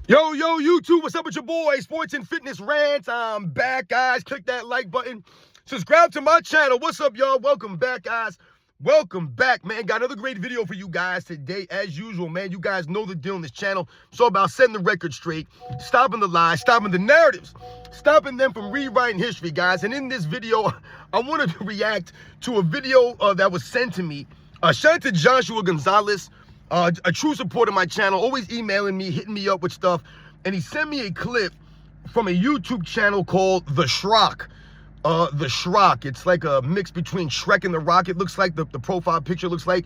Yo, YouTube, what's up with your boy? Sports and Fitness Rants. I'm back, guys. Click that like button. Subscribe to my channel. What's up, y'all? Welcome back, guys. Welcome back, man. Got another great video for you guys today. As usual, man, you guys know the deal on this channel. It's all about setting the record straight, stopping the lies, stopping the narratives, stopping them from rewriting history, guys. And in this video, I wanted to react to a video that was sent to me. Shout out to Joshua Gonzalez. A true supporter of my channel, always emailing me, hitting me up with stuff. And he sent me a clip from a YouTube channel called The Shrock. The Shrock. It's like a mix between Shrek and The Rock. It looks like the profile picture looks like.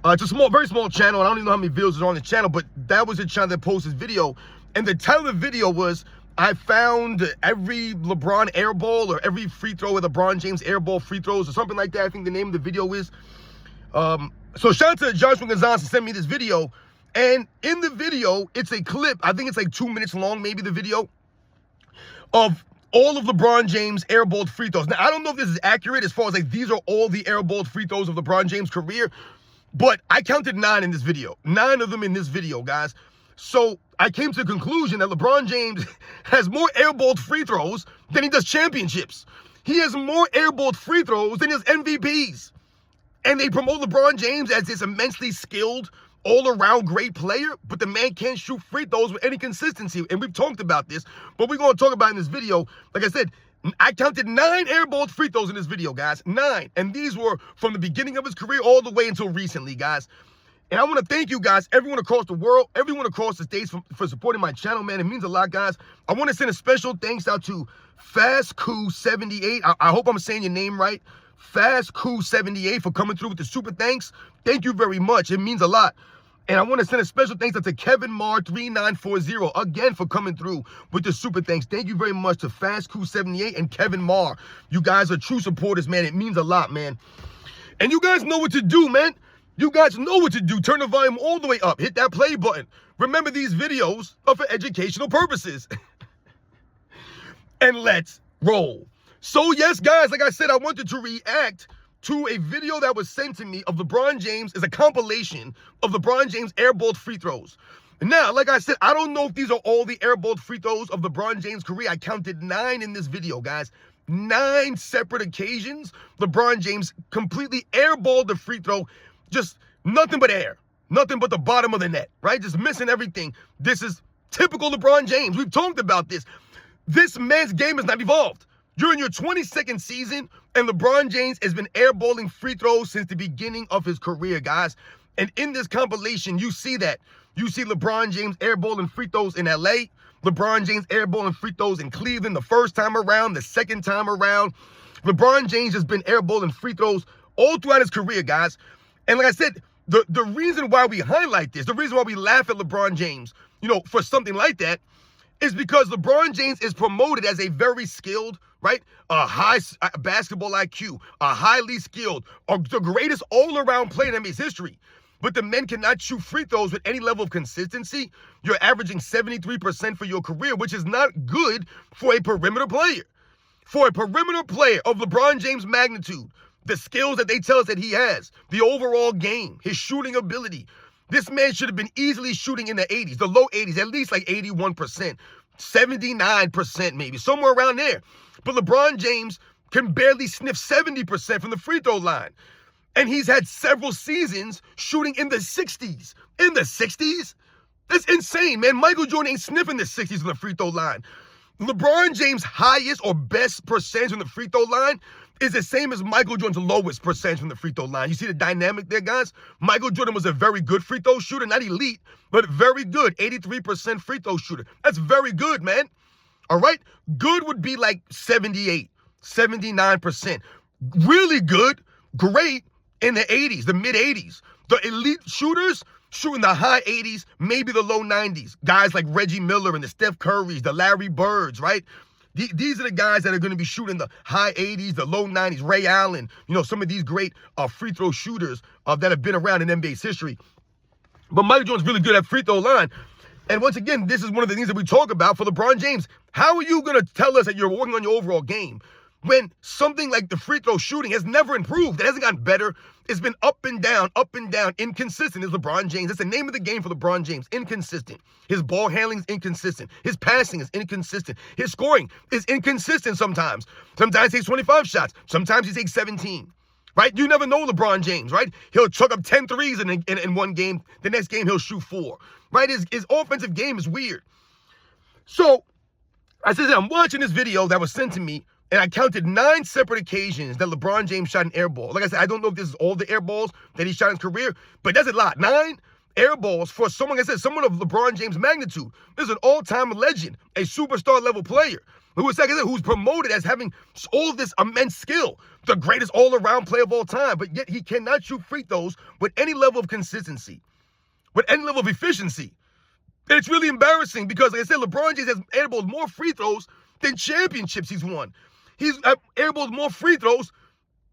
It's a very small channel. And I don't even know how many views are on the channel, but that was the channel that posted this video. And the title of the video was, I found every LeBron airball or every free throw with LeBron James airball free throws or something like that. I think the name of the video is. So shout out to Joshua Gonzalez to send me this video. And in the video, it's a clip, I think it's like 2 minutes long, maybe the video, of all of LeBron James airballed free throws. Now, I don't know if this is accurate as far as like these are all the airballed free throws of LeBron James' career, but I counted 9 in this video. 9 of them in this video, guys. So I came to the conclusion that LeBron James has more airballed free throws than he does championships. He has more airballed free throws than he has MVPs. And they promote LeBron James as this immensely skilled, all-around great player, but the man can't shoot free throws with any consistency. And we've talked about this, but we're going to talk about it in this video. Like I said, I counted 9 airballed free throws in this video, guys. 9. And these were from the beginning of his career all the way until recently, guys. And I want to thank you guys, everyone across the world, everyone across the states for supporting my channel, man. It means a lot, guys. I want to send a special thanks out to FastCoo78. I hope I'm saying your name right. FastCoo78 for coming through with the super thanks. Thank you very much. It means a lot. And I want to send a special thanks out to Kevin Marr 3940 again for coming through with the super thanks. Thank you very much to FastCoo78 and Kevin Marr. You guys are true supporters, man. It means a lot, man. And you guys know what to do, man. You guys know what to do. Turn the volume all the way up. Hit that play button. Remember, these videos are for educational purposes. And let's roll. So yes, guys, like I said, I wanted to react to a video that was sent to me of LeBron James. It's a compilation of LeBron James airballed free throws. Now, like I said, I don't know if these are all the airballed free throws of LeBron James' career. I counted 9 in this video, guys. 9 separate occasions LeBron James completely airballed the free throw. Just nothing but air. Nothing but the bottom of the net, right? Just missing everything. This is typical LeBron James. We've talked about this. This man's game has not evolved. You're in your 22nd season, and LeBron James has been airballing free throws since the beginning of his career, guys. And in this compilation, you see that. You see LeBron James airballing free throws in LA, LeBron James airballing free throws in Cleveland the first time around, the second time around. LeBron James has been airballing free throws all throughout his career, guys. And like I said, the reason why we highlight this, the reason why we laugh at LeBron James, for something like that, is because LeBron James is promoted as a very skilled, right? A high basketball IQ, a highly skilled, the greatest all-around player in NBA's history. But the men cannot shoot free throws with any level of consistency. You're averaging 73% for your career, which is not good for a perimeter player. For a perimeter player of LeBron James' magnitude, the skills that they tell us that he has, the overall game, his shooting ability, this man should have been easily shooting in the 80s, the low 80s, at least like 81%, 79% maybe, somewhere around there. But LeBron James can barely sniff 70% from the free throw line. And he's had several seasons shooting in the 60s. In the 60s? That's insane, man. Michael Jordan ain't sniffing the 60s on the free throw line. LeBron James' highest or best percentage on the free throw line is the same as Michael Jordan's lowest percentage from the free throw line. You see the dynamic there, guys? Michael Jordan was a very good free throw shooter, not elite, but very good. 83% free throw shooter. That's very good, man. All right? Good would be like 78, 79%. Really good, great in the 80s, the mid-80s. The elite shooters shooting the high 80s, maybe the low 90s. Guys like Reggie Miller and the Steph Currys, the Larry Birds, right? These are the guys that are going to be shooting the high 80s, the low 90s. Ray Allen, some of these great free throw shooters that have been around in NBA's history. But Michael Jordan's really good at free throw line. And once again, this is one of the things that we talk about for LeBron James. How are you going to tell us that you're working on your overall game when something like the free throw shooting has never improved? It hasn't gotten better. It's been up and down, inconsistent is LeBron James. That's the name of the game for LeBron James, inconsistent. His ball handling is inconsistent. His passing is inconsistent. His scoring is inconsistent sometimes. Sometimes he takes 25 shots. Sometimes he takes 17. Right? You never know LeBron James, right? He'll chuck up 10 threes in one game. The next game, he'll shoot 4. Right? His offensive game is weird. So, I said, I'm watching this video that was sent to me, and I counted 9 separate occasions that LeBron James shot an air ball. Like I said, I don't know if this is all the air balls that he shot in his career, but that's a lot. 9 air balls for someone, like I said, someone of LeBron James' magnitude. This is an all-time legend, a superstar-level player who's promoted as having all this immense skill, the greatest all-around player of all time, but yet he cannot shoot free throws with any level of consistency, with any level of efficiency. And it's really embarrassing because, like I said, LeBron James has airballed more free throws than championships he's won. He's airballed more free throws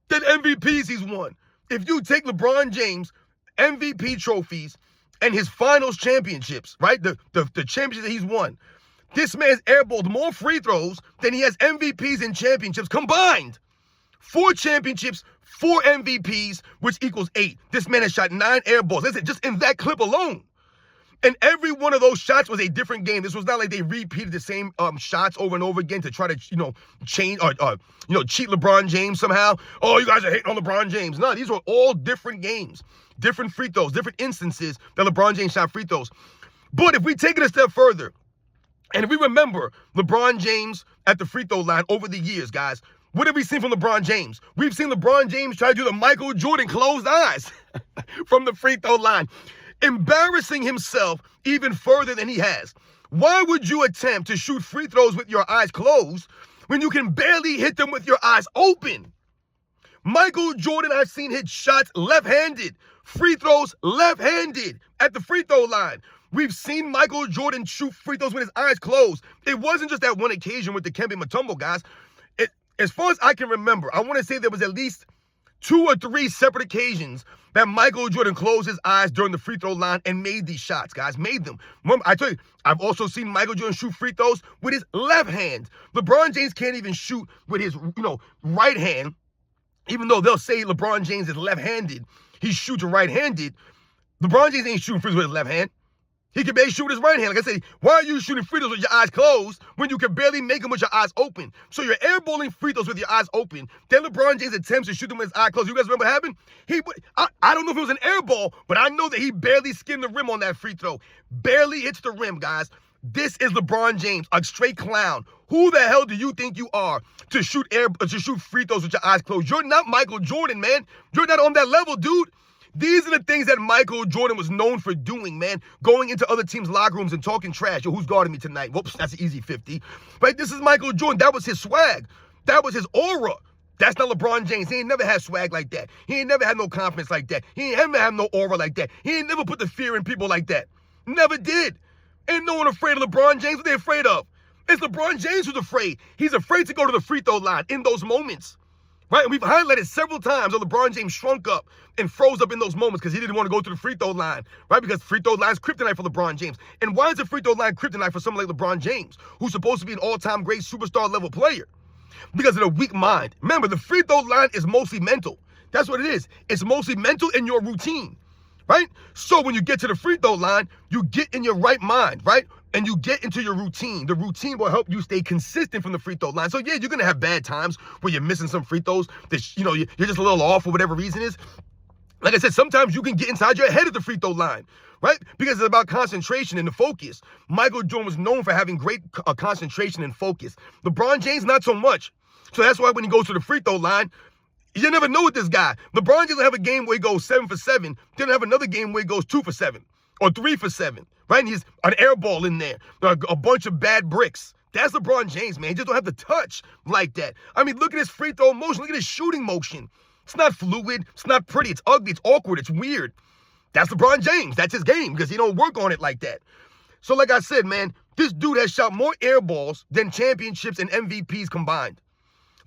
than MVPs he's won. If you take LeBron James' MVP trophies and his finals championships, right, the championships that he's won, this man's airballed more free throws than he has MVPs and championships combined. 4 championships, 4 MVPs, which equals 8. This man has shot 9 air balls. Listen, just in that clip alone. And every one of those shots was a different game. This was not like they repeated the same shots over and over again to try to, change or, cheat LeBron James somehow. Oh, you guys are hating on LeBron James. No, these were all different games, different free throws, different instances that LeBron James shot free throws. But if we take it a step further, and if we remember LeBron James at the free throw line over the years, guys, what have we seen from LeBron James? We've seen LeBron James try to do the Michael Jordan closed eyes from the free throw line, embarrassing himself even further than he has. Why would you attempt to shoot free throws with your eyes closed when you can barely hit them with your eyes open? Michael Jordan, I've seen hit shots left-handed, free throws left-handed at the free throw line. We've seen Michael Jordan shoot free throws with his eyes closed. It wasn't just that one occasion with the Kembe Mutombo, guys. As far as I can remember, I want to say there was at least 2 or 3 separate occasions that Michael Jordan closed his eyes during the free throw line and made these shots, guys. Made them. Remember, I tell you, I've also seen Michael Jordan shoot free throws with his left hand. LeBron James can't even shoot with his, right hand, even though they'll say LeBron James is left-handed. He shoots right-handed. LeBron James ain't shooting free throws with his left hand. He can barely shoot with his right hand. Like I said, why are you shooting free throws with your eyes closed when you can barely make them with your eyes open? So you're airballing free throws with your eyes open. Then LeBron James attempts to shoot them with his eyes closed. You guys remember what happened? I don't know if it was an air ball, but I know that he barely skinned the rim on that free throw. Barely hits the rim, guys. This is LeBron James, a straight clown. Who the hell do you think you are to shoot free throws with your eyes closed? You're not Michael Jordan, man. You're not on that level, dude. These are the things that Michael Jordan was known for doing, man. Going into other teams' locker rooms and talking trash. Yo, who's guarding me tonight? Whoops, that's an easy 50. Right? This is Michael Jordan. That was his swag. That was his aura. That's not LeBron James. He ain't never had swag like that. He ain't never had no confidence like that. He ain't ever had no aura like that. He ain't never put the fear in people like that. Never did. Ain't no one afraid of LeBron James. What they afraid of? It's LeBron James who's afraid. He's afraid to go to the free throw line in those moments. Right? And we've highlighted several times that LeBron James shrunk up and froze up in those moments because he didn't want to go to the free throw line. Right? Because free throw line is kryptonite for LeBron James. And why is the free throw line kryptonite for someone like LeBron James, who's supposed to be an all-time great superstar level player? Because of a weak mind. Remember, the free throw line is mostly mental. That's what it is. It's mostly mental in your routine. Right? So when you get to the free throw line, you get in your right mind, right? And you get into your routine. The routine will help you stay consistent from the free throw line. So yeah, you're going to have bad times where you're missing some free throws that, you're just a little off for whatever reason is. Like I said, sometimes you can get inside your head at the free throw line, right? Because it's about concentration and the focus. Michael Jordan was known for having great concentration and focus. LeBron James, not so much. So that's why when he goes to the free throw line, you never know with this guy. LeBron James will have a game where he goes 7 for 7. Then have another game where he goes 2 for 7 or 3 for 7, right? And he's an air ball in there, a bunch of bad bricks. That's LeBron James, man. He just don't have the touch like that. I mean, look at his free throw motion. Look at his shooting motion. It's not fluid. It's not pretty. It's ugly. It's awkward. It's weird. That's LeBron James. That's his game because he don't work on it like that. So like I said, man, this dude has shot more air balls than championships and MVPs combined.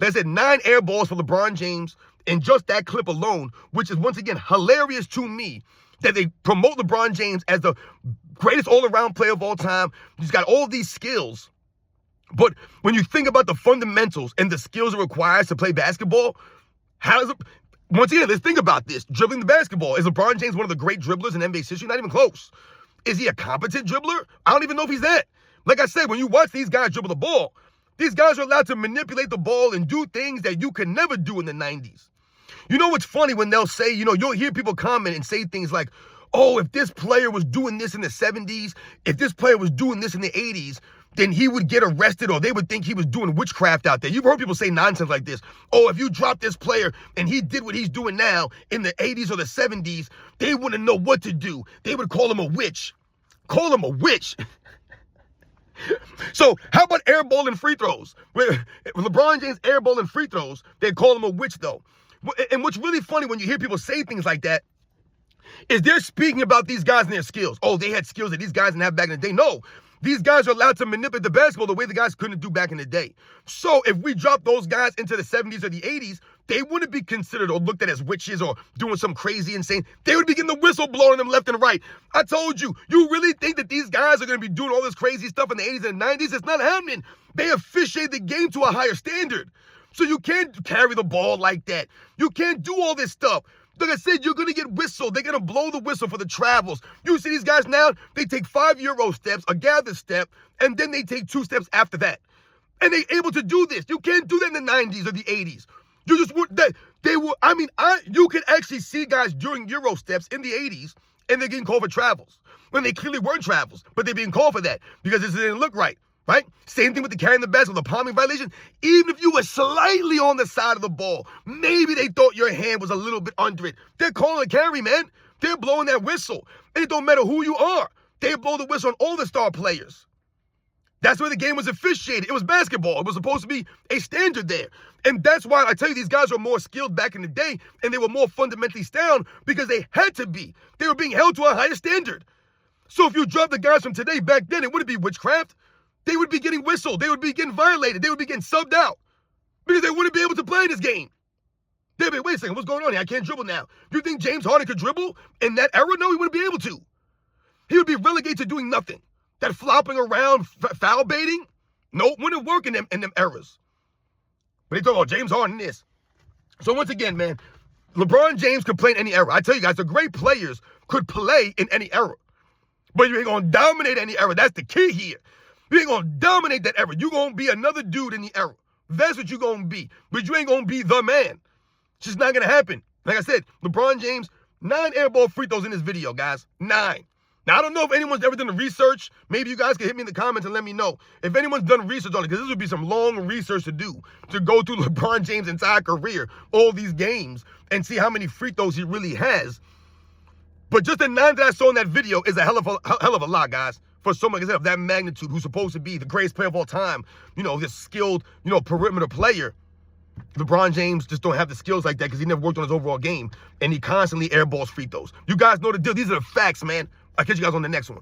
Like I said, 9 air balls for LeBron James in just that clip alone, which is once again hilarious to me that they promote LeBron James as the greatest all-around player of all time. He's got all these skills. But when you think about the fundamentals and the skills it requires to play basketball, Once again, let's think about this. Dribbling the basketball. Is LeBron James one of the great dribblers in NBA history? Not even close. Is he a competent dribbler? I don't even know if he's that. Like I said, when you watch these guys dribble the ball, these guys are allowed to manipulate the ball and do things that you could never do in the 90s. You know what's funny when they'll say, you'll hear people comment and say things like, oh, if this player was doing this in the 70s, if this player was doing this in the 80s, then he would get arrested, or they would think he was doing witchcraft out there. You've heard people say nonsense like this. Oh, if you drop this player and he did what he's doing now in the 80s or the 70s, they wouldn't know what to do. They would call him a witch. Call him a witch. So how about airballing free throws? With LeBron James airballing free throws, they call him a witch, though. And what's really funny when you hear people say things like that is they're speaking about these guys and their skills. Oh, they had skills that these guys didn't have back in the day. No, these guys are allowed to manipulate the basketball the way the guys couldn't do back in the day. So if we drop those guys into the 70s or the 80s, they wouldn't be considered or looked at as witches or doing some crazy insane. They would be getting the whistle blowing them left and right. I told you, you really think that these guys are going to be doing all this crazy stuff in the 80s and 90s? It's not happening. They officiate the game to a higher standard. So you can't carry the ball like that. You can't do all this stuff. Like I said, you're going to get whistled. They're going to blow the whistle for the travels. You see these guys now, they take 5 Euro steps, a gather step, and then they take 2 steps after that. And they're able to do this. You can't do that in the 90s or the 80s. You just would, you could actually see guys during Euro steps in the 80s, and they're getting called for travels. When they clearly weren't travels, but they're being called for that because this didn't look right. Right? Same thing with the carrying the basketball, the palming violation. Even if you were slightly on the side of the ball, maybe they thought your hand was a little bit under it. They're calling a carry, man. They're blowing that whistle. And it don't matter who you are. They blow the whistle on all the star players. That's where the game was officiated. It was basketball. It was supposed to be a standard there. And that's why I tell you, these guys were more skilled back in the day, and they were more fundamentally sound because they had to be. They were being held to a higher standard. So if you drop the guys from today back then, it wouldn't be witchcraft. They would be getting whistled. They would be getting violated. They would be getting subbed out because they wouldn't be able to play this game. They'd be, wait a second, what's going on here? I can't dribble now. You think James Harden could dribble in that era? No, he wouldn't be able to. He would be relegated to doing nothing. That flopping around, foul baiting, no, wouldn't work in them eras. But they talk about James Harden this. So once again, man, LeBron James could play in any era. I tell you guys, the great players could play in any era. But you ain't going to dominate any era. That's the key here. You ain't going to dominate that era. You're going to be another dude in the era. That's what you're going to be. But you ain't going to be the man. It's just not going to happen. Like I said, LeBron James, 9 airball free throws in this video, guys. 9. Now, I don't know if anyone's ever done the research. Maybe you guys can hit me in the comments and let me know. If anyone's done research on it, because this would be some long research to do, to go through LeBron James' entire career, all these games, and see how many free throws he really has. But just the 9 that I saw in that video is a hell of a lot, guys. For someone like I said, of that magnitude, who's supposed to be the greatest player of all time, this skilled, perimeter player. LeBron James just don't have the skills like that because he never worked on his overall game, and he constantly airballs free throws. You guys know the deal. These are the facts, man. I'll catch you guys on the next one.